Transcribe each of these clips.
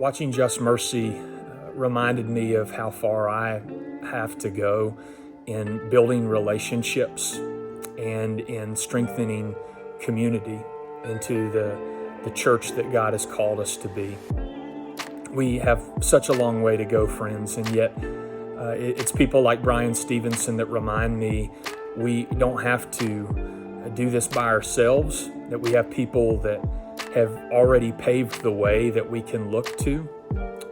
Watching Just Mercy reminded me of how far I have to go in building relationships and in strengthening community into the church that God has called us to be. We have such a long way to go, friends, and yet it's people like Brian Stevenson that remind me we don't have to do this by ourselves, that we have people that have already paved the way that we can look to.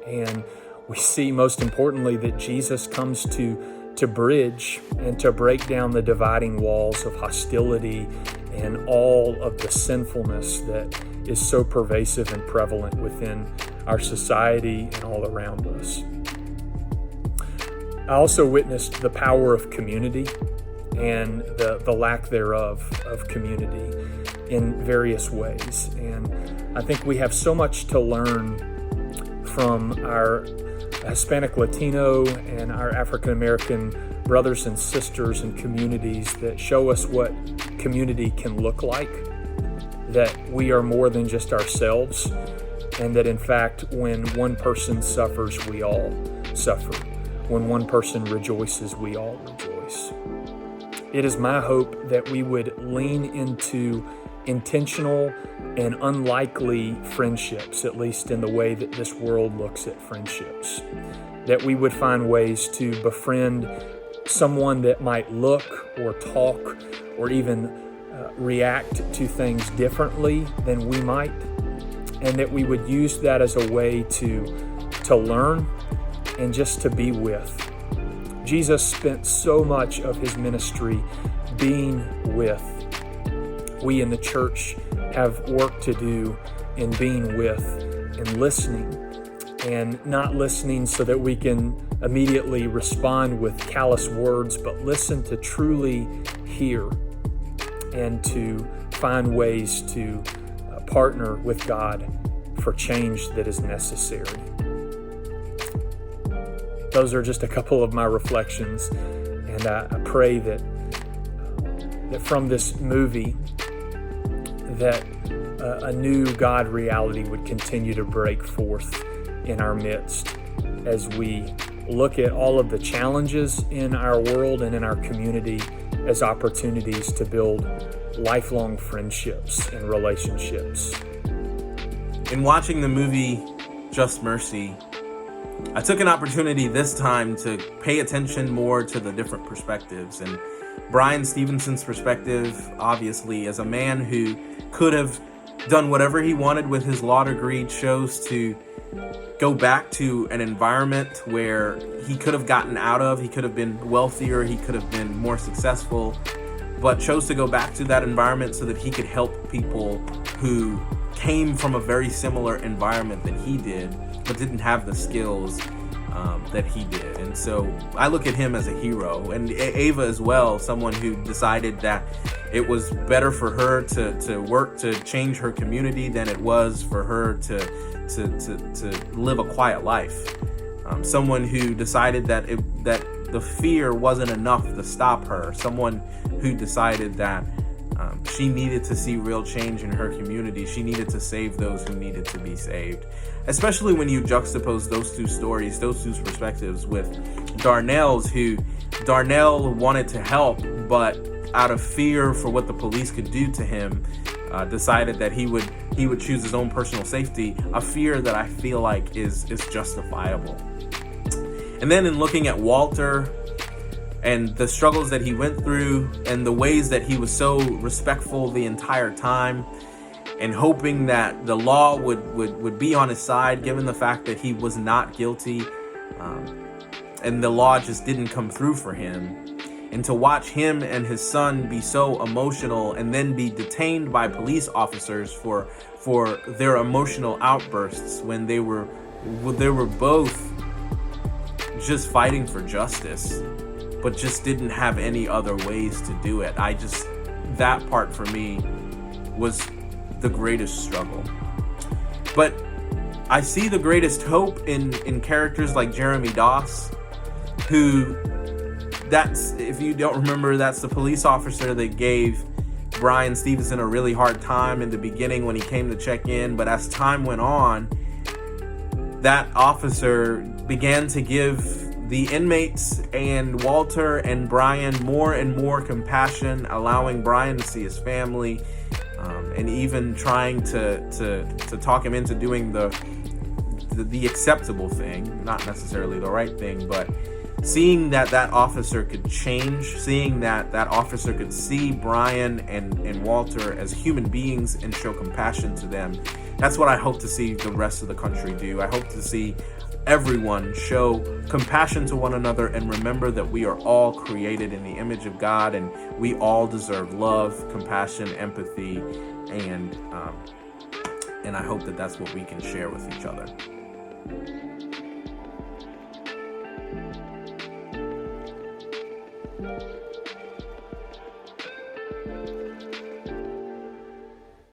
And we see, most importantly, that Jesus comes to bridge and to break down the dividing walls of hostility and all of the sinfulness that is so pervasive and prevalent within our society and all around us. I also witnessed the power of community and the lack thereof of community in various ways. And I think we have so much to learn from our Hispanic, Latino, and our African American brothers and sisters and communities that show us what community can look like, that we are more than just ourselves, and that in fact, when one person suffers, we all suffer. When one person rejoices, we all rejoice. It is my hope that we would lean into intentional and unlikely friendships, at least in the way that this world looks at friendships. That we would find ways to befriend someone that might look or talk or even react to things differently than we might, and that we would use that as a way to learn and just to be with. Jesus spent so much of his ministry being with. We in the church have work to do in being with and listening, and not listening so that we can immediately respond with callous words, but listen to truly hear and to find ways to partner with God for change that is necessary. Those are just a couple of my reflections, and I pray that from this movie that a new God reality would continue to break forth in our midst as we look at all of the challenges in our world and in our community as opportunities to build lifelong friendships and relationships. In watching the movie Just Mercy, I took an opportunity this time to pay attention more to the different perspectives. And Brian Stevenson's perspective, obviously, as a man who could have done whatever he wanted with his law degree, chose to go back to an environment where he could have gotten out of, he could have been wealthier, he could have been more successful, but chose to go back to that environment so that he could help people who came from a very similar environment than he did, but didn't have the skills that he did. And so I look at him as a hero, and Ava as well, someone who decided that it was better for her to work to change her community than it was for her to live a quiet life. Someone who decided that the fear wasn't enough to stop her. Someone who decided that she needed to see real change in her community. She needed to save those who needed to be saved. Especially when you juxtapose those two stories, those two perspectives with Darnell's, who Darnell wanted to help, but out of fear for what the police could do to him, decided that he would choose his own personal safety, a fear that I feel like is justifiable. And then in looking at Walter and the struggles that he went through and the ways that he was so respectful the entire time and hoping that the law would be on his side, given the fact that he was not guilty, and the law just didn't come through for him. And to watch him and his son be so emotional and then be detained by police officers for their emotional outbursts when they were both just fighting for justice, but just didn't have any other ways to do it. That part for me was the greatest struggle. But I see the greatest hope in characters like Jeremy Doss, who, if you don't remember, that's the police officer that gave Brian Stevenson a really hard time in the beginning when he came to check in. But as time went on, that officer began to give the inmates and Walter and Brian more and more compassion, allowing Brian to see his family, and even trying to talk him into doing the acceptable thing, not necessarily the right thing, but seeing that officer could change, seeing that officer could see Brian and Walter as human beings and show compassion to them. That's what I hope to see the rest of the country do. I hope to see everyone show compassion to one another and remember that we are all created in the image of God, and we all deserve love, compassion, empathy, and I hope that that's what we can share with each other.